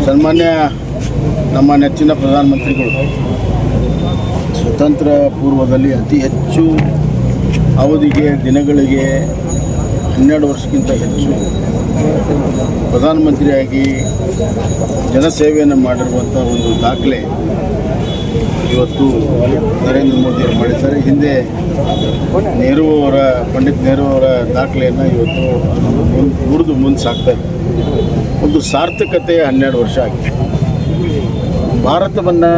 ಸನ್ಮಾನ್ಯ ನಮ್ಮ ನೆಚ್ಚಿನ ಪ್ರಧಾನಮಂತ್ರಿಗಳು ಸ್ವತಂತ್ರ ಪೂರ್ವದಲ್ಲಿ ಅತಿ ಹೆಚ್ಚು ಅವಧಿಗೆ ದಿನಗಳಿಗೆ 12 ವರ್ಷಕ್ಕಿಂತ ಹೆಚ್ಚು ಪ್ರಧಾನಮಂತ್ರಿಯಾಗಿ ಜನಸೇವೆಯನ್ನು ಮಾಡಿರುವಂಥ ಒಂದು ದಾಖಲೆ ಇವತ್ತು ನರೇಂದ್ರ ಮೋದಿಯವರು ಮಾಡಿದ್ದಾರೆ. ಹಿಂದೆ ಪಂಡಿತ್ ನೆಹರು ಅವರ ದಾಖಲೆಯನ್ನು ಇವತ್ತು ಮುರಿದು ಮುಂದೆ ಸಾಕ್ತಾರೆ. ಒಂದು ಸಾರ್ಥಕತೆಯ 12 ವರ್ಷ ಆಗಿದೆ. ಭಾರತವನ್ನು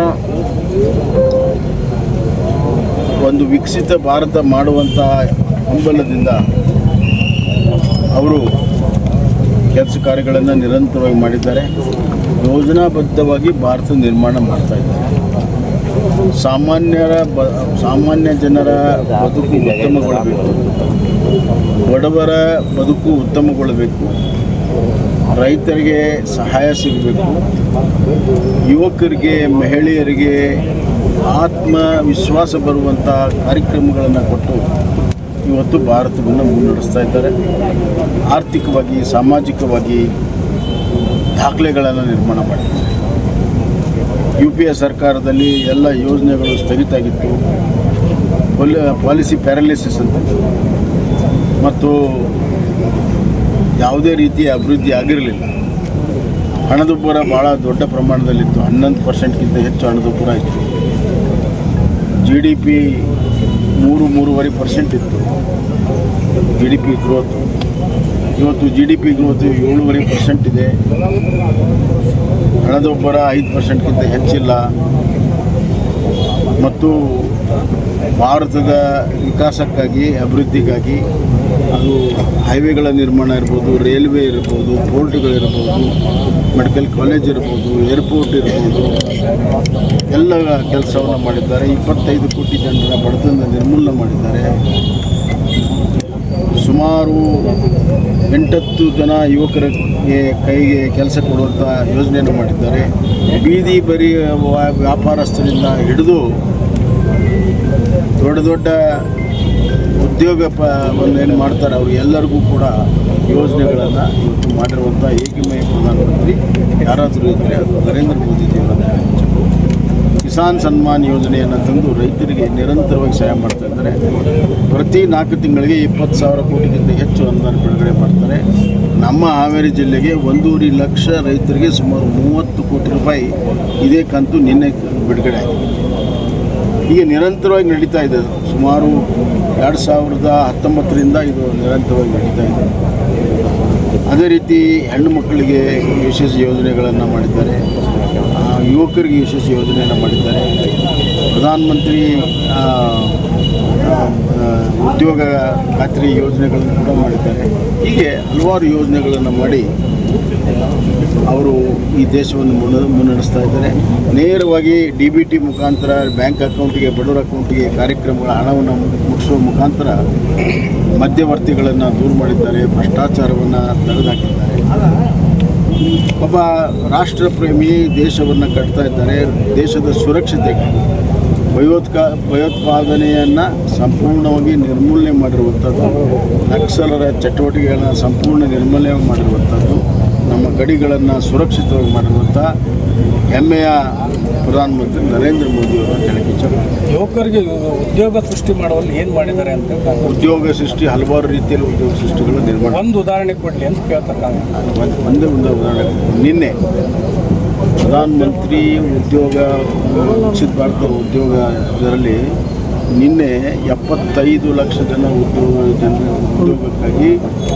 ಒಂದು ವಿಕಸಿತ ಭಾರತ ಮಾಡುವಂಥ ಹಂಬಲದಿಂದ ಅವರು ಕೆಲಸ ಕಾರ್ಯಗಳನ್ನು ನಿರಂತರವಾಗಿ ಮಾಡಿದ್ದಾರೆ. ಯೋಜನಾಬದ್ಧವಾಗಿ ಭಾರತ ನಿರ್ಮಾಣ ಮಾಡ್ತಾಯಿದ್ದಾರೆ. ಸಾಮಾನ್ಯ ಜನರ ಬದುಕು ಉತ್ತಮಗೊಳ್ಳಬೇಕು, ಬಡವರ ಬದುಕು ಉತ್ತಮಗೊಳ್ಳಬೇಕು, ರೈತರಿಗೆ ಸಹಾಯ ಸಿಗಬೇಕು, ಯುವಕರಿಗೆ ಮಹಿಳೆಯರಿಗೆ ಆತ್ಮವಿಶ್ವಾಸ ಬರುವಂಥ ಕಾರ್ಯಕ್ರಮಗಳನ್ನು ಕೊಟ್ಟು ಇವತ್ತು ಭಾರತವನ್ನು ಮುನ್ನಡೆಸ್ತಾ ಇದ್ದಾರೆ. ಆರ್ಥಿಕವಾಗಿ ಸಾಮಾಜಿಕವಾಗಿ ದಾಖಲೆಗಳನ್ನು ನಿರ್ಮಾಣ ಮಾಡಿದ್ದಾರೆ. UPA ಸರ್ಕಾರದಲ್ಲಿ ಎಲ್ಲ ಯೋಜನೆಗಳು ಸ್ಥಗಿತ ಆಗಿತ್ತು. ಪಾಲಿಸಿ ಪ್ಯಾರಾಲಿಸಿಸ್ ಅಂತ ಮತ್ತು ಯಾವುದೇ ರೀತಿಯ ಅಭಿವೃದ್ಧಿ ಆಗಿರಲಿಲ್ಲ. ಹಣದುಬ್ಬರ ಭಾಳ ದೊಡ್ಡ ಪ್ರಮಾಣದಲ್ಲಿತ್ತು. 11%ಗಿಂತ ಹೆಚ್ಚು ಹಣದುಬ್ಬರ ಇತ್ತು. GDP 3-3.5% ಇತ್ತು. GDP ಗ್ರೋತ್ ಇವತ್ತು GDP ಗ್ರೋತ್ 7.5% ಇದೆ. ಹಣದುಬ್ಬರ 5%ಗಿಂತ ಹೆಚ್ಚಿಲ್ಲ. ಮತ್ತು ಭಾರತದ ವಿಕಾಸಕ್ಕಾಗಿ ಅಭಿವೃದ್ಧಿಗಾಗಿ ಅದು ಹೈವೇಗಳ ನಿರ್ಮಾಣ ಇರ್ಬೋದು, ರೈಲ್ವೆ ಇರ್ಬೋದು, ಪೋರ್ಟ್ಗಳಿರ್ಬೋದು, ಮೆಡಿಕಲ್ ಕಾಲೇಜ್ ಇರ್ಬೋದು, ಏರ್ಪೋರ್ಟ್ ಇರ್ಬೋದು, ಎಲ್ಲ ಕೆಲಸವನ್ನು ಮಾಡಿದ್ದಾರೆ. 25 ಕೋಟಿ ಜನರ ಬಡತನ ನಿರ್ಮೂಲನೆ ಮಾಡಿದ್ದಾರೆ. ಸುಮಾರು 8-10 ಜನ ಯುವಕರಿಗೆ ಕೈಗೆ ಕೆಲಸ ಕೊಡುವಂಥ ಯೋಜನೆಯನ್ನು ಮಾಡಿದ್ದಾರೆ. ಬೀದಿ ಬರಿ ವ್ಯಾಪಾರಸ್ಥರಿಂದ ಹಿಡಿದು ದೊಡ್ಡ ಉದ್ಯೋಗವನ್ನು ಏನು ಮಾಡ್ತಾರೆ ಅವರು ಎಲ್ಲರಿಗೂ ಕೂಡ ಯೋಜನೆಗಳನ್ನು ಇವತ್ತು ಮಾಡಿರುವಂಥ ಏಕಮೇವ ಪ್ರಧಾನಮಂತ್ರಿ ಯಾರಾದರೂ ಇದ್ದರೆ ಅದು ನರೇಂದ್ರ ಮೋದಿಜಿಯವರ. ಕಿಸಾನ್ ಸನ್ಮಾನ್ ಯೋಜನೆಯನ್ನು ತಂದು ರೈತರಿಗೆ ನಿರಂತರವಾಗಿ ಸಹಾಯ ಮಾಡ್ತಾ ಇದ್ದಾರೆ. ಪ್ರತಿ 4 ತಿಂಗಳಿಗೆ 20,000 ಕೋಟಿಗಿಂತ ಹೆಚ್ಚು ಅನುದಾನ ಬಿಡುಗಡೆ ಮಾಡ್ತಾರೆ. ನಮ್ಮ ಹಾವೇರಿ ಜಿಲ್ಲೆಗೆ 1.5 ಲಕ್ಷ ರೈತರಿಗೆ ಸುಮಾರು 30 ಕೋಟಿ ರೂಪಾಯಿ ಇದೇ ಕಂತು ನಿನ್ನೆ ಬಿಡುಗಡೆ ಆಗಿದೆ. ಹೀಗೆ ನಿರಂತರವಾಗಿ ನಡೀತಾ ಇದೆ. ಸುಮಾರು 2019ರಿಂದ ಇದು ನಿರಂತರವಾಗಿ ನಡೀತಾ ಇದೆ. ಅದೇ ರೀತಿ ಹೆಣ್ಣು ಮಕ್ಕಳಿಗೆ ವಿಶೇಷ ಯೋಜನೆಗಳನ್ನು ಮಾಡಿದ್ದಾರೆ. ಯುವಕರಿಗೆ ವಿಶೇಷ ಯೋಜನೆಯನ್ನು ಮಾಡಿದ್ದಾರೆ. ಪ್ರಧಾನಮಂತ್ರಿ ಉದ್ಯೋಗ ಖಾತ್ರಿ ಯೋಜನೆಗಳನ್ನು ಕೂಡ ಮಾಡಿದ್ದಾರೆ. ಹೀಗೆ ಹಲವಾರು ಯೋಜನೆಗಳನ್ನು ಮಾಡಿ ಅವರು ಈ ದೇಶವನ್ನು ಮುನ್ನಡೆಸ್ತಾ ಇದ್ದಾರೆ. ನೇರವಾಗಿ DBT ಮುಖಾಂತರ ಬ್ಯಾಂಕ್ ಅಕೌಂಟಿಗೆ, ಬಡವರ ಅಕೌಂಟಿಗೆ ಕಾರ್ಯಕ್ರಮಗಳ ಹಣವನ್ನು ಮುಟ್ಟಿಸುವ ಮುಖಾಂತರ ಮಧ್ಯವರ್ತಿಗಳನ್ನು ದೂರ ಮಾಡಿದ್ದಾರೆ. ಭ್ರಷ್ಟಾಚಾರವನ್ನು ತೆಗೆದುಹಾಕಿದ್ದಾರೆ. ಒಬ್ಬ ರಾಷ್ಟ್ರ ಪ್ರೇಮಿ ದೇಶವನ್ನು ಕಟ್ತಾ ಇದ್ದಾರೆ. ದೇಶದ ಸುರಕ್ಷತೆಗೆ ಭಯೋತ್ಪಾದನೆಯನ್ನು ಸಂಪೂರ್ಣವಾಗಿ ನಿರ್ಮೂಲನೆ ಮಾಡಿರುವಂಥದ್ದು, ನಕ್ಸಲರ ಚಟುವಟಿಕೆಗಳನ್ನು ಸಂಪೂರ್ಣ ನಿರ್ಮೂಲನೆ ಮಾಡಿರುವಂಥದ್ದು, ನಮ್ಮ ಗಡಿಗಳನ್ನು ಸುರಕ್ಷಿತವಾಗಿ ಮಾಡಿರುವಂಥ ಹೆಮ್ಮೆಯ ಪ್ರಧಾನಮಂತ್ರಿ ನರೇಂದ್ರ ಮೋದಿಯವರು ಅಂತ ಹೇಳಕ್ಕೆ ಇಚ್ಛೆಪಡ್ತೀನಿ. ಯುವಕರಿಗೆ ಉದ್ಯೋಗ ಸೃಷ್ಟಿ ಮಾಡುವಲ್ಲಿ ಏನು ಮಾಡಿದ್ದಾರೆ ಅಂತ. ಉದ್ಯೋಗ ಸೃಷ್ಟಿ ಹಲವಾರು ರೀತಿಯಲ್ಲಿ ಉದ್ಯೋಗ ಸೃಷ್ಟಿಗಳು ನಿರ್ಮಾಣ. ಒಂದು ಉದಾಹರಣೆ ಕೊಡಲಿ ಅಂತ ಕೇಳ್ತಾರೆ. ಒಂದೇ ಒಂದು ಉದಾಹರಣೆ. ನಿನ್ನೆ ಪ್ರಧಾನಮಂತ್ರಿ ಉದ್ಯೋಗ ವಿಕಸಿತ ಭಾರತ ಉದ್ಯೋಗ ಇದರಲ್ಲಿ ನಿನ್ನೆ 75 ಲಕ್ಷ ಜನ ಉದ್ಯೋಗಕ್ಕಾಗಿ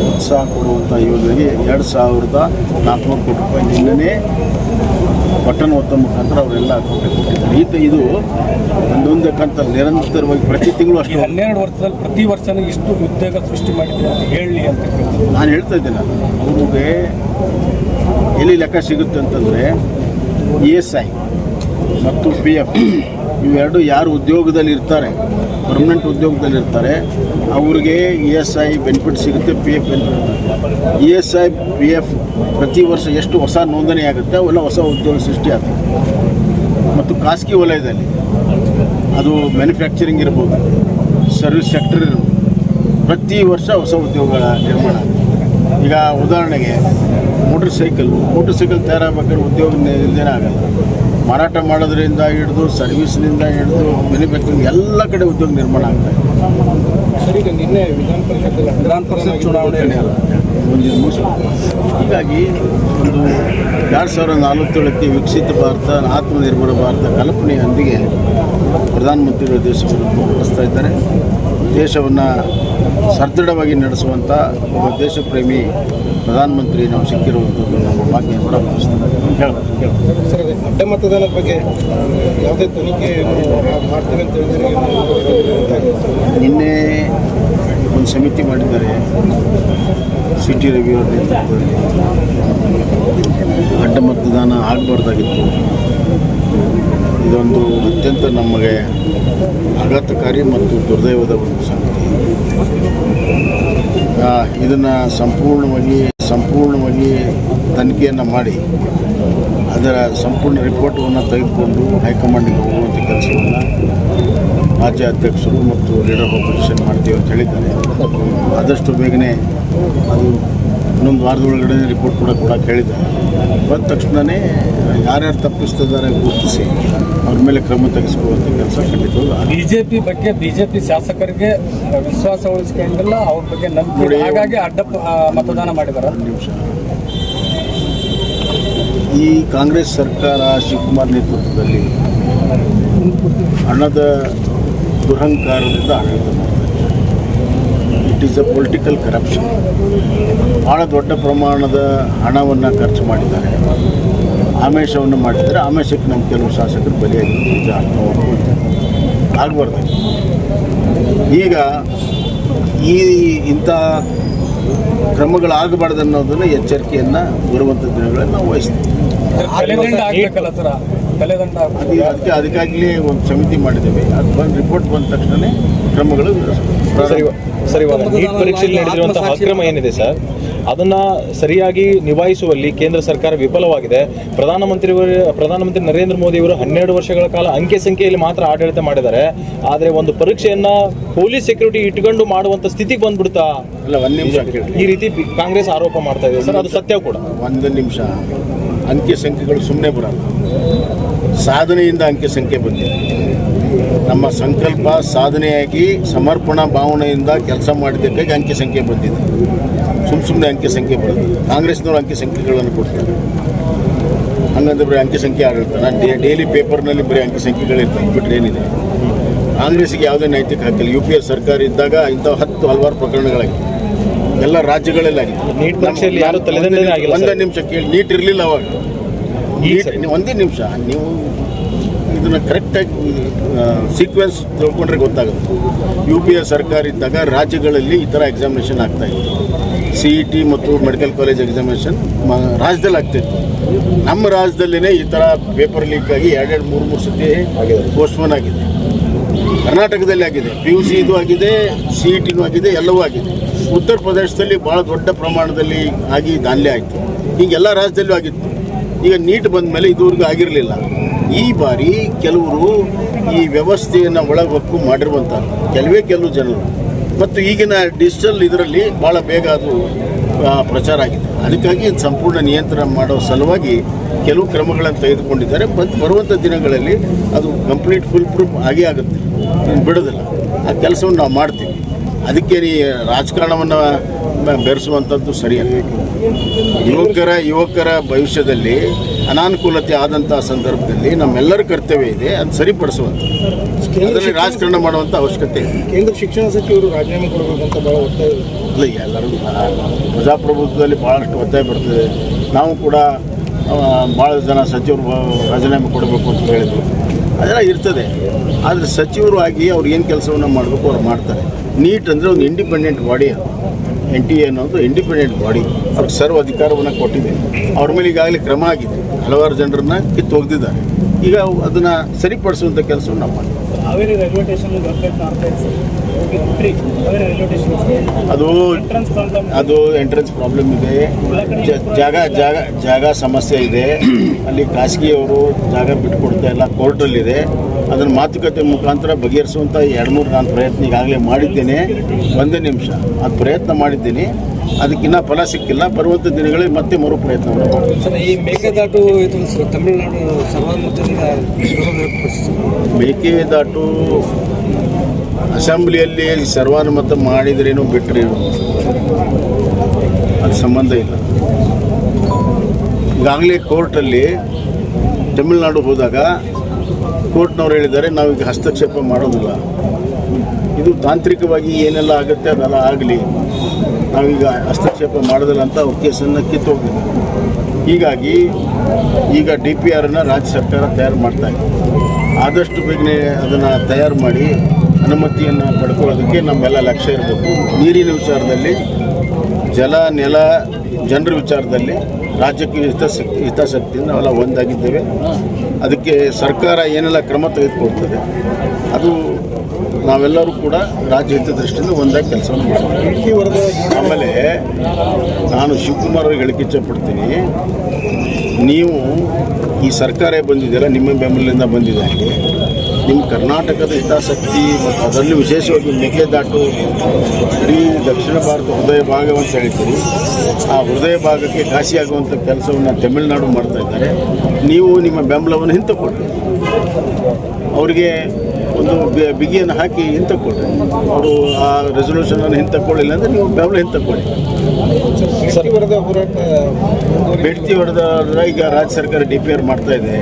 ಉತ್ಸಾಹ ಕೊಡುವಂಥ ಯೋಜನೆಗೆ 2,400 ಕೋಟಿ ರೂಪಾಯಿ ನಿನ್ನೆ ಬಟನ್ ಒತ್ತ ಮುಖಾಂತರ ಅವರೆಲ್ಲ ಅಕೌಂಟಿಗೆ ಕೊಟ್ಟಿದ್ದಾರೆ. ಇದು ಒಂದೊಂದು ಕಂತ ನಿರಂತರವಾಗಿ ಪ್ರತಿ ತಿಂಗಳು ಅಷ್ಟು 12 ವರ್ಷದಲ್ಲಿ ಪ್ರತಿ ವರ್ಷನೂ ಇಷ್ಟು ಉದ್ಯೋಗ ಸೃಷ್ಟಿ ಮಾಡಿದ್ರು ಅಂತ ಹೇಳಿ ಅಂತ ನಾನು ಹೇಳ್ತಾ ಇದ್ದೇನೆ. ಅವ್ರಿಗೆ ಎಲ್ಲಿ ಲೆಕ್ಕ ಸಿಗುತ್ತೆ ಅಂತಂದರೆ ESI ಮತ್ತು PF ಇವೆರಡು ಯಾರು ಉದ್ಯೋಗದಲ್ಲಿ ಇರ್ತಾರೆ, ಪರ್ಮನೆಂಟ್ ಉದ್ಯೋಗದಲ್ಲಿ ಇರ್ತಾರೆ, ಅವ್ರಿಗೆ ESI ಬೆನಿಫಿಟ್ ಸಿಗುತ್ತೆ, PF ಬೆನಿಫಿಟ್. ESI PF ಪ್ರತಿ ವರ್ಷ ಎಷ್ಟು ಹೊಸ ನೋಂದಣಿ ಆಗುತ್ತೆ ಅವೆಲ್ಲ ಹೊಸ ಉದ್ಯೋಗ ಸೃಷ್ಟಿ ಆಗುತ್ತೆ. ಮತ್ತು ಖಾಸಗಿ ವಲಯದಲ್ಲಿ ಅದು ಮ್ಯಾನುಫ್ಯಾಕ್ಚರಿಂಗ್ ಇರ್ಬೋದು, ಸರ್ವಿಸ್ ಸೆಕ್ಟರ್ ಇರ್ಬೋದು, ಪ್ರತಿ ವರ್ಷ ಹೊಸ ಉದ್ಯೋಗಗಳ ನಿರ್ಮಾಣ. ಈಗ ಉದಾಹರಣೆಗೆ ಮೋಟರ್ ಸೈಕಲ್ ತಯಾರಾಗಬೇಕಾದ್ರೆ ಉದ್ಯೋಗ ಇಲ್ಲದೇ ಆಗಲ್ಲ. ಮಾರಾಟ ಮಾಡೋದ್ರಿಂದ ಹಿಡಿದು ಸರ್ವಿಸ್ನಿಂದ ಹಿಡಿದು ಮ್ಯಾನುಫ್ಯಾಕ್ಚರಿಂಗ್ ಎಲ್ಲ ಕಡೆ ಉದ್ಯೋಗ ನಿರ್ಮಾಣ ಆಗ್ತಾ ಇದೆ. ಸರ್, ಈಗ ನಿನ್ನೆ ವಿಧಾನ ಪರಿಷತ್ ಚುನಾವಣೆ ಒಂದು ಹೀಗಾಗಿ ಒಂದು 2047ಕ್ಕೆ ವಿಕಸಿತ ಭಾರತ, ಆತ್ಮನಿರ್ಭರ ಭಾರತ ಕಲ್ಪನೆಯೊಂದಿಗೆ ಪ್ರಧಾನಮಂತ್ರಿಗಳು ದೇಶವನ್ನು ನಡೆಸ್ತಾ ಇದ್ದಾರೆ. ದೇಶವನ್ನು ಸದೃಢವಾಗಿ ನಡೆಸುವಂಥ ಒಬ್ಬ ದೇಶ ಪ್ರೇಮಿ ಪ್ರಧಾನಮಂತ್ರಿ ನಾವು ಸಿಕ್ಕಿರುವಂಥದ್ದು ನಮ್ಮ ಭಾಗ್ಯ ಕೂಡ ಹೇಳ್ಬೋದು. ಸರ್, ಅದೇ ಅಡ್ಡ ಮತದಾನದ ಬಗ್ಗೆ ಯಾವುದೇ ತನಿಖೆ ಮಾಡ್ತೀವಿ ಅಂತ ಹೇಳಿದರೆ ನಿನ್ನೆ ಒಂದು ಸಮಿತಿ ಮಾಡಿದ್ದಾರೆ ಸಿ ಟಿ ರವಿ ಅವರ ನೇತೃತ್ವದಲ್ಲಿ. ಅಡ್ಡ ಮತದಾನ ಆಗಬಾರ್ದಾಗಿತ್ತು. ಇದೊಂದು ಅತ್ಯಂತ ನಮಗೆ ಆಘಾತಕಾರಿ ಮತ್ತು ದುರ್ದೈವದ ಒಂದು ಸಂಗತಿ. ಇದನ್ನು ಸಂಪೂರ್ಣವಾಗಿ ತನಿಖೆಯನ್ನು ಮಾಡಿ ಅದರ ಸಂಪೂರ್ಣ ರಿಪೋರ್ಟನ್ನು ತೆಗೆದುಕೊಂಡು ಹೈಕಮಾಂಡಿಗೆ ಹೋಗುವಂಥ ಕೆಲಸವನ್ನು ರಾಜ್ಯ ಅಧ್ಯಕ್ಷರು ಮತ್ತು ಲೀಡರ್ ಆಫ್ ಅಪೋಸಿಷನ್ ಮಾಡ್ತೀವಿ ಅಂತ ಹೇಳಿದ್ದಾರೆ. ಆದಷ್ಟು ಬೇಗನೆ ಅದು ಇನ್ನೊಂದು ವಾರದೊಳಗಡೆ ರಿಪೋರ್ಟ್ ಕೂಡ ಕೇಳಿದ್ದಾರೆ. ಬಂದ ತಕ್ಷಣವೇ ಯಾರ್ಯಾರು ತಪ್ಪಿಸ್ತಿದ್ದಾರೆ ಗುರುತಿಸಿ ಅವ್ರ ಮೇಲೆ ಕ್ರಮ ತೆಗೆಸ್ಕೊಳ್ಳುವಂಥ ಕೆಲಸ ಖಂಡಿತವಾಗ್ಲೂ. ಬಿಜೆಪಿ ಬಗ್ಗೆ ಬಿಜೆಪಿ ಶಾಸಕರಿಗೆ ವಿಶ್ವಾಸ ಉಳಿಸ್ಕೊಂಡಿಲ್ಲ, ಅವ್ರ ಬಗ್ಗೆ ನಂಬಿಕೆ, ಹಾಗಾಗಿ ಅಡ್ಡ ಮತದಾನ ಮಾಡಿದ್ದಾರೆ. ನಿಮಿಷ, ಈ ಕಾಂಗ್ರೆಸ್ ಸರ್ಕಾರ ಶಿವಕುಮಾರ್ ನೇತೃತ್ವದಲ್ಲಿ ಹಣದ ದುರಹಂಕಾರದಿಂದ ಆಡಳಿತ ಮಾಡ್ತಾರೆ. It is a political corruption. ಭಾಳ ದೊಡ್ಡ ಪ್ರಮಾಣದ ಹಣವನ್ನು ಖರ್ಚು ಮಾಡಿದ್ದಾರೆ, ಆಮಿಷವನ್ನು ಮಾಡಿದ್ದಾರೆ. ಆಮಿಷಕ್ಕೆ ನಮ್ಮ ಕೆಲವು ಶಾಸಕರು ಬಲಿಯಾಗಿದ್ದಾರೆ. ಆಗಬಾರ್ದು. ಈಗ ಇಂಥ ಕ್ರಮಗಳಾಗಬಾರ್ದು ಅನ್ನೋದನ್ನು ಎಚ್ಚರಿಕೆಯನ್ನು ಬರುವಂಥ ದಿನಗಳಲ್ಲಿ ನಾವು ವಹಿಸ್ತೀವಿ. ಅದಕ್ಕಾಗಲಿ ಒಂದು ಸಮಿತಿ ಮಾಡಿದ್ದೇವೆ. ಅದು ಬಂದು ರಿಪೋರ್ಟ್ ಬಂದ ತಕ್ಷಣ ಕ್ರಮಗಳು. ಸರ್, ಇವಾಗ ನೀಟ್ ಪರೀಕ್ಷೆಯಲ್ಲಿ ನಡೆದಿರುವಂತಹ ಅಕ್ರಮ ಏನಿದೆ ಸರ್, ಅದನ್ನ ಸರಿಯಾಗಿ ನಿಭಾಯಿಸುವಲ್ಲಿ ಕೇಂದ್ರ ಸರ್ಕಾರ ವಿಫಲವಾಗಿದೆ. ಪ್ರಧಾನಮಂತ್ರಿ ನರೇಂದ್ರ ಮೋದಿ ಅವರು 12 ವರ್ಷಗಳ ಕಾಲ ಅಂಕೆ ಸಂಖ್ಯೆಯಲ್ಲಿ ಮಾತ್ರ ಆಡಳಿತ ಮಾಡಿದ್ದಾರೆ. ಆದರೆ ಒಂದು ಪರೀಕ್ಷೆಯನ್ನ ಪೊಲೀಸ್ ಸೆಕ್ಯೂರಿಟಿ ಇಟ್ಕೊಂಡು ಮಾಡುವಂತ ಸ್ಥಿತಿಗೆ ಬಂದ್ಬಿಡ್ತಾ ಇಲ್ಲ. ಒಂದು ನಿಮಿಷ, ಈ ರೀತಿ ಕಾಂಗ್ರೆಸ್ ಆರೋಪ ಮಾಡ್ತಾ ಇದೆ ಸರ್, ಅದು ಸತ್ಯ ಕೂಡ. ಒಂದು ನಿಮಿಷ, ಅಂಕೆ ಸಂಖ್ಯೆಗಳು ಸುಮ್ಮನೆ ಬರಲ್ಲ. ಸಾಧನೆಯಿಂದ ಅಂಕೆ ಸಂಖ್ಯೆ ಬಂದಿದೆ. ನಮ್ಮ ಸಂಕಲ್ಪ ಸಾಧನೆಯಾಗಿ ಸಮರ್ಪಣಾ ಭಾವನೆಯಿಂದ ಕೆಲಸ ಮಾಡಿದ್ದಕ್ಕಾಗಿ ಅಂಕೆ ಸಂಖ್ಯೆ ಬಂದಿದೆ. ಸುಮ್ಮನೆ ಅಂಕೆ ಸಂಖ್ಯೆ ಬರೋದಿಲ್ಲ. ಕಾಂಗ್ರೆಸ್ನವರು ಅಂಕೆ ಸಂಖ್ಯೆಗಳನ್ನು ಕೊಡ್ತಾರೆ. ಹಂಗಂದ್ರೆ ಬರೀ ಅಂಕೆ ಸಂಖ್ಯೆ ಆಡಳಿತ. ನಾನು ಡೈಲಿ ಪೇಪರ್ನಲ್ಲಿ ಬರೀ ಅಂಕೆ ಸಂಖ್ಯೆಗಳಿರ್ತವೆ, ಬಿಟ್ಟರೆ ಏನಿದೆ. ಕಾಂಗ್ರೆಸ್ಗೆ ಯಾವುದೇ ನೈತಿಕ ಹಕ್ಕಿಲ್ಲ. UPS ಸರ್ಕಾರ ಇದ್ದಾಗ ಇಂಥ ಹಲವಾರು ಪ್ರಕರಣಗಳಾಗಿವೆ, ಎಲ್ಲ ರಾಜ್ಯಗಳಲ್ಲಾಗಿದೆ. ನೀಟ್ ಪರೀಕ್ಷೆಯಲ್ಲಿ ಯಾರು ತಲೆದಂಡನೆ ಆಗಿಲ್ಲ. ಒಂದೇ ನಿಮಿಷ ಕೇಳಿ, ನೀಟ್ ಇರಲಿಲ್ಲ ಅವಾಗ. ಒಂದೇ ನಿಮಿಷ, ನೀವು ಇದನ್ನು ಕರೆಕ್ಟಾಗಿ ಸೀಕ್ವೆನ್ಸ್ ತಿಳ್ಕೊಂಡ್ರೆ ಗೊತ್ತಾಗುತ್ತೆ. UPS ಸರ್ಕಾರ ಇದ್ದಾಗ ರಾಜ್ಯಗಳಲ್ಲಿ ಈ ಥರ ಎಕ್ಸಾಮಿನೇಷನ್ ಆಗ್ತಾಯಿತ್ತು. CET ಮತ್ತು ಮೆಡಿಕಲ್ ಕಾಲೇಜ್ ಎಕ್ಸಾಮಿನೇಷನ್ ರಾಜ್ಯದಲ್ಲಿ ಆಗ್ತಾಯಿತ್ತು. ನಮ್ಮ ರಾಜ್ಯದಲ್ಲೇ ಈ ಥರ ಪೇಪರ್ ಲೀಕ್ ಆಗಿ 2-3 ಸತಿ ಪೋಸ್ಟ್ಪೋನ್ ಆಗಿದೆ. ಕರ್ನಾಟಕದಲ್ಲಿ ಆಗಿದೆ, PUC ಇದು ಆಗಿದೆ, CETನೂ ಆಗಿದೆ, ಎಲ್ಲವೂ ಆಗಿದೆ. ಉತ್ತರ ಪ್ರದೇಶದಲ್ಲಿ ಭಾಳ ದೊಡ್ಡ ಪ್ರಮಾಣದಲ್ಲಿ ಆಗಿ ದಾನ್ಲೆ ಆಯಿತು. ಹೀಗೆಲ್ಲ ರಾಜ್ಯದಲ್ಲೂ ಆಗಿತ್ತು. ಈಗ ನೀಟ್ ಬಂದ ಮೇಲೆ ಇದುವರೆಗೂ ಆಗಿರಲಿಲ್ಲ. ಈ ಬಾರಿ ಕೆಲವರು ಈ ವ್ಯವಸ್ಥೆಯನ್ನು ಒಳಗೊಕ್ಕು ಮಾಡಿರುವಂಥದ್ದು ಕೆಲವು ಜನರು ಮತ್ತು ಈಗಿನ ಡಿಜಿಟಲ್ ಇದರಲ್ಲಿ ಭಾಳ ಬೇಗ ಅದು ಪ್ರಚಾರ ಆಗಿದೆ. ಅದಕ್ಕಾಗಿ ಸಂಪೂರ್ಣ ನಿಯಂತ್ರಣ ಮಾಡೋ ಸಲುವಾಗಿ ಕೆಲವು ಕ್ರಮಗಳನ್ನು ತೆಗೆದುಕೊಂಡಿದ್ದಾರೆ. ಬರುವಂಥ ದಿನಗಳಲ್ಲಿ ಅದು ಕಂಪ್ಲೀಟ್ ಫುಲ್ ಪ್ರೂಫ್ ಆಗೇ ಆಗುತ್ತೆ, ಬಿಡೋದಿಲ್ಲ. ಆ ಕೆಲಸವನ್ನು ನಾವು ಮಾಡ್ತೀವಿ. ಅದಕ್ಕೆ ರಾಜಕಾರಣವನ್ನು ಬೆರೆಸುವಂಥದ್ದು ಸರಿಯಲ್ಲ. ಯುವಕರ ಭವಿಷ್ಯದಲ್ಲಿ ಅನಾನುಕೂಲತೆ ಆದಂಥ ಸಂದರ್ಭದಲ್ಲಿ ನಮ್ಮೆಲ್ಲರ ಕರ್ತವ್ಯ ಇದೆ, ಅದು ಸರಿಪಡಿಸುವಂಥದ್ದು. ಅದರಲ್ಲಿ ರಾಜಕಾರಣ ಮಾಡುವಂಥ ಅವಶ್ಯಕತೆ ಇದೆ. ಕೇಂದ್ರ ಶಿಕ್ಷಣ ಸಚಿವರು ರಾಜೀನಾಮೆ ಕೊಡಬೇಕಂತ ಭಾಳ ಒತ್ತಾಯ ಇಲ್ಲ. ಎಲ್ಲರೂ ಪ್ರಜಾಪ್ರಭುತ್ವದಲ್ಲಿ ಭಾಳಷ್ಟು ಒತ್ತಾಯ ಬರ್ತದೆ. ನಾವು ಕೂಡ ಭಾಳ ಜನ ಸಚಿವರು ರಾಜೀನಾಮೆ ಕೊಡಬೇಕು ಅಂತ ಹೇಳಿದರು. ಅದೆಲ್ಲ ಇರ್ತದೆ. ಆದರೆ ಸಚಿವರು ಆಗಿ ಅವ್ರು ಏನು ಕೆಲಸವನ್ನು ಮಾಡಬೇಕು ಅವ್ರು ಮಾಡ್ತಾರೆ. ನೀಟ್ ಅಂದರೆ ಒಂದು ಇಂಡಿಪೆಂಡೆಂಟ್ ಬಾಡಿ. ಅದು NTA ಅನ್ನೋದು ಇಂಡಿಪೆಂಡೆಂಟ್ ಬಾಡಿ. ಅವ್ರಿಗೆ ಸರ್ವ ಅಧಿಕಾರವನ್ನು ಕೊಟ್ಟಿದೆ. ಅವ್ರ ಮೇಲೆ ಈಗಾಗಲೇ ಕ್ರಮ ಆಗಿದೆ. ಹಲವಾರು ಜನರನ್ನ ಕಿತ್ತು ಒಗೆದಿದ್ದಾರೆ. ಈಗ ಅದನ್ನು ಸರಿಪಡಿಸುವಂಥ ಕೆಲಸವನ್ನು ನಾವು ಮಾಡ್ತೀವಿ. ಹಾವೇರಿ ರೈಲ್ವೆ ಸ್ಟೇಷನ್ ಅದು ಎಂಟ್ರೆನ್ಸ್ ಪ್ರಾಬ್ಲಮ್ ಇದೆ. ಜಾಗ ಸಮಸ್ಯೆ ಇದೆ. ಅಲ್ಲಿ ಖಾಸಗಿಯವರು ಜಾಗ ಬಿಟ್ಟುಕೊಡ್ತಾ ಇಲ್ಲ, ಕೋರ್ಟಲ್ಲಿದೆ. ಅದನ್ನು ಮಾತುಕತೆ ಮುಖಾಂತರ ಬಗೆಹರಿಸುವಂಥ 2-3 ನಾನು ಪ್ರಯತ್ನ ಈಗಾಗಲೇ ಮಾಡಿದ್ದೇನೆ. ಒಂದೇ ನಿಮಿಷ, ಅದು ಪ್ರಯತ್ನ ಮಾಡಿದ್ದೀನಿ. ಅದಕ್ಕಿನ್ನ ಫಲ ಸಿಕ್ಕಿಲ್ಲ. ಬರುವಂಥ ದಿನಗಳಲ್ಲಿ ಮತ್ತೆ ಮರು ಪ್ರಯತ್ನವನ್ನು ಮಾಡ್ತೀವಿ. ಸರ್, ಈ ಮೇಕೆದಾಟು ಇದು ಸರ್ ತಮಿಳುನಾಡು ಸರ್ವಾನುಮತದಿಂದ ವಿರೋಧ ವ್ಯಕ್ತಪಡಿಸಿದೆ. ಮೇಕೆದಾಟು ಅಸೆಂಬ್ಲಿಯಲ್ಲಿ ಸರ್ವಾನುಮತ ಮಾಡಿದ್ರೇನು ಬಿಟ್ಟರೇನು ಅದು ಸಂಬಂಧ ಇಲ್ಲ. ಈಗಾಗಲೇ ಕೋರ್ಟಲ್ಲಿ ತಮಿಳುನಾಡು ಹೋದಾಗ ಕೋರ್ಟ್ನವ್ರು ಹೇಳಿದ್ದಾರೆ ನಾವೀಗ ಹಸ್ತಕ್ಷೇಪ ಮಾಡೋದಿಲ್ಲ, ಇದು ತಾಂತ್ರಿಕವಾಗಿ ಏನೆಲ್ಲ ಆಗುತ್ತೆ ಅದೆಲ್ಲ ಆಗಲಿ, ನಾವೀಗ ಹಸ್ತಕ್ಷೇಪ ಮಾಡೋದಿಲ್ಲ ಅಂತ ಅವ್ರ ಕೇಸನ್ನು ಕಿತ್ತೋಗಿದ್ದಾರೆ. ಹೀಗಾಗಿ ಈಗ DPRನ ರಾಜ್ಯ ಸರ್ಕಾರ ತಯಾರು ಮಾಡ್ತಾ ಇದೆ. ಆದಷ್ಟು ಬೇಗನೆ ಅದನ್ನು ತಯಾರು ಮಾಡಿ ಅನುಮತಿಯನ್ನು ಪಡ್ಕೊಳ್ಳೋದಕ್ಕೆ ನಮ್ಮೆಲ್ಲ ಲಕ್ಷ್ಯ ಇರಬೇಕು. ನೀರಿನ ವಿಚಾರದಲ್ಲಿ, ಜಲ ನೆಲ ಜನರ ವಿಚಾರದಲ್ಲಿ ರಾಜ್ಯಕ್ಕೆ ಹಿತಾಸಕ್ತಿಯಿಂದ ನಾವೆಲ್ಲ ಒಂದಾಗಿದ್ದೇವೆ. ಅದಕ್ಕೆ ಸರ್ಕಾರ ಏನೆಲ್ಲ ಕ್ರಮ ತೆಗೆದುಕೊಳ್ತದೆ ಅದು ನಾವೆಲ್ಲರೂ ಕೂಡ ರಾಜ್ಯ ಹಿತದೃಷ್ಟಿಯಿಂದ ಒಂದಾಗಿ ಕೆಲಸವನ್ನು ಮಾಡ್ತೀವಿ. ಆಮೇಲೆ ನಾನು ಶಿವಕುಮಾರ್ ಅವರಿಗೆ ಹೇಳಿಕೆ ಇಚ್ಛೆಪಡ್ತೀನಿ, ನೀವು ಈ ಸರ್ಕಾರ ಬಂದಿದೆಯಲ್ಲ, ನಿಮ್ಮ ಬೆಂಬಲದಿಂದ ಬಂದಿದೆ, ನಿಮ್ಮ ಕರ್ನಾಟಕದ ಹಿತಾಸಕ್ತಿ ಮತ್ತು ಅದರಲ್ಲೂ ವಿಶೇಷವಾಗಿ ಮೇಕೆದಾಟು ಇಡೀ ದಕ್ಷಿಣ ಭಾರತ ಹೃದಯ ಭಾಗವಂತ ಹೇಳ್ತೀರಿ, ಆ ಹೃದಯ ಭಾಗಕ್ಕೆ ಘಾಸಿಯಾಗುವಂಥ ಕೆಲಸವನ್ನು ತಮಿಳುನಾಡು ಮಾಡ್ತಾ ಇದ್ದಾರೆ. ನೀವು ನಿಮ್ಮ ಬೆಂಬಲವನ್ನು ಹಿಂತಕೊಡ್ರಿ, ಅವರಿಗೆ ಒಂದು ಬಿಗಿಯನ್ನು ಹಾಕಿ ಹಿಂತಕೊಡ್ರಿ. ಅವರು ಆ ರೆಸೊಲ್ಯೂಷನನ್ನು ಹಿಂತಕೊಳ್ಳಿಲ್ಲ ಅಂದರೆ ನೀವು ಬೆಂಬಲ ಹಿಂತಕೊಳ್ಳಿ. ಬೇಡ್ತಿ ಹೊಡೆದ ಈಗ ರಾಜ್ಯ ಸರ್ಕಾರ DPR ಮಾಡ್ತಾ ಇದೆ.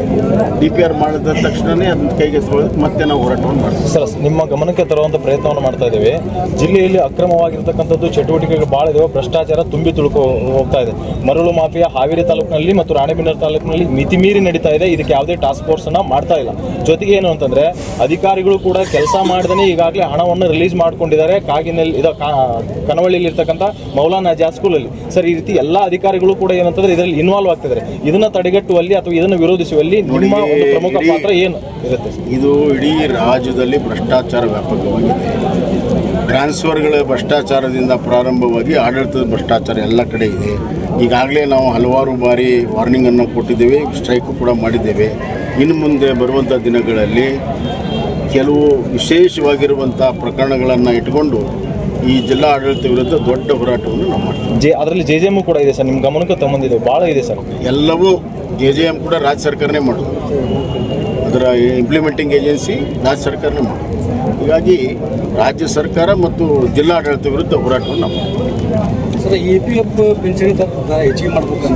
DPR ಮಾಡಿದ ತಕ್ಷಣವೇ ಅದನ್ನ ಕೈಗೆತ್ತಿಕೊಳ್ಳೋದಕ್ಕೆ ಮತ್ತೆ ನಾವು ಹೋರಾಟವನ್ನು ಮಾಡ್ತೀವಿ. ಸರ್, ನಿಮ್ಮ ಗಮನಕ್ಕೆ ತರುವಂಥ ಪ್ರಯತ್ನವನ್ನು ಮಾಡ್ತಾ ಇದ್ದೇವೆ. ಜಿಲ್ಲೆಯಲ್ಲಿ ಅಕ್ರಮವಾಗಿರ್ತಕ್ಕಂಥದ್ದು ಚಟುವಟಿಕೆಗಳು ಭಾಳ ಇದಾವೆ. ಭ್ರಷ್ಟಾಚಾರ ತುಂಬಿ ತುಳುಕು ಹೋಗ್ತಾ ಇದೆ. ಮರಳು ಮಾಫಿಯಾ ಹಾವೇರಿ ತಾಲೂಕಿನಲ್ಲಿ ಮತ್ತು ರಾಣೆಬೆನ್ನೂರು ತಾಲೂಕಿನಲ್ಲಿ ಮಿತಿಮೀರಿ ನಡೀತಾ ಇದೆ. ಇದಕ್ಕೆ ಯಾವುದೇ ಟಾಸ್ಕ್ ಫೋರ್ಸನ್ನು ಮಾಡ್ತಾ ಇಲ್ಲ. ಜೊತೆಗೆ ಏನು ಅಂತಂದರೆ ಅಧಿಕಾರಿಗಳು ಕೂಡ ಕೆಲಸ ಮಾಡ್ದೇ ಈಗಾಗಲೇ ಹಣವನ್ನು ರಿಲೀಸ್ ಮಾಡ್ಕೊಂಡಿದ್ದಾರೆ. ಕನವಳ್ಳಿಯಲ್ಲಿ ಇರ್ತಕ್ಕಂಥ ಮೌಲಾನಾ ಆಜಾದ್ ಸ್ಕೂಲಲ್ಲಿ. ಸರ್, ಈ ರೀತಿ ಎಲ್ಲ ಅಧಿಕಾರಿಗಳು ಕೂಡ ಏನಂತಂದ್ರೆ ಇದರಲ್ಲಿ ಇನ್ವಾಲ್ವ್ ಆಗ್ತಿದ್ದಾರೆ. ಇದನ್ನ ತಡೆಗಟ್ಟುವಲ್ಲಿ ಅಥವಾ ಇದನ್ನು ವಿರೋಧಿಸುವಲ್ಲಿ ನಿಮ್ಮ ಒಂದು ಪ್ರಮುಖ ಪಾತ್ರ ಏನು ಇರುತ್ತೆ? ಇದು ಇಡೀ ರಾಜ್ಯದಲ್ಲಿ ಭ್ರಷ್ಟಾಚಾರ ವ್ಯಾಪಕವಾಗಿದೆ. ಟ್ರಾನ್ಸ್ಫರ್ಗಳ ಭ್ರಷ್ಟಾಚಾರದಿಂದ ಪ್ರಾರಂಭವಾಗಿ ಆಡಳಿತದ ಭ್ರಷ್ಟಾಚಾರ ಎಲ್ಲ ಕಡೆ ಇದೆ. ಈಗಾಗಲೇ ನಾವು ಹಲವಾರು ಬಾರಿ ವಾರ್ನಿಂಗನ್ನು ಕೊಟ್ಟಿದ್ದೇವೆ, ಸ್ಟ್ರೈಕು ಕೂಡ ಮಾಡಿದ್ದೇವೆ. ಇನ್ನು ಮುಂದೆ ಬರುವಂಥ ದಿನಗಳಲ್ಲಿ ಕೆಲವು ವಿಶೇಷವಾಗಿರುವಂಥ ಪ್ರಕರಣಗಳನ್ನು ಇಟ್ಕೊಂಡು ಈ ಜಿಲ್ಲಾ ಆಡಳಿತ ವಿರುದ್ಧ ದೊಡ್ಡ ಹೋರಾಟವನ್ನು ನಾವು ಮಾಡ್ತೀವಿ. ಅದರಲ್ಲಿ JJM ಕೂಡ ಇದೆ ಸರ್, ನಿಮ್ಮ ಗಮನಕ್ಕೆ ತಗೊಂಡಿದೆ, ಭಾಳ ಇದೆ ಸರ್. ಎಲ್ಲವೂ JJM ಕೂಡ ರಾಜ್ಯ ಸರ್ಕಾರನೇ ಮಾಡೋದು, ಅದರ ಇಂಪ್ಲಿಮೆಂಟಿಂಗ್ ಏಜೆನ್ಸಿ ರಾಜ್ಯ ಸರ್ಕಾರನೇ ಮಾಡೋದು. ಹೀಗಾಗಿ ರಾಜ್ಯ ಸರ್ಕಾರ ಮತ್ತು ಜಿಲ್ಲಾ ಆಡಳಿತ ವಿರುದ್ಧ ಹೋರಾಟವನ್ನು ನಾವು ಮಾಡ್ತೀವಿ. ಸರ್, EPF ಪಿಂಚಣಿ ಹೆಚ್ಚಿಗೆ ಮಾಡಬೇಕು.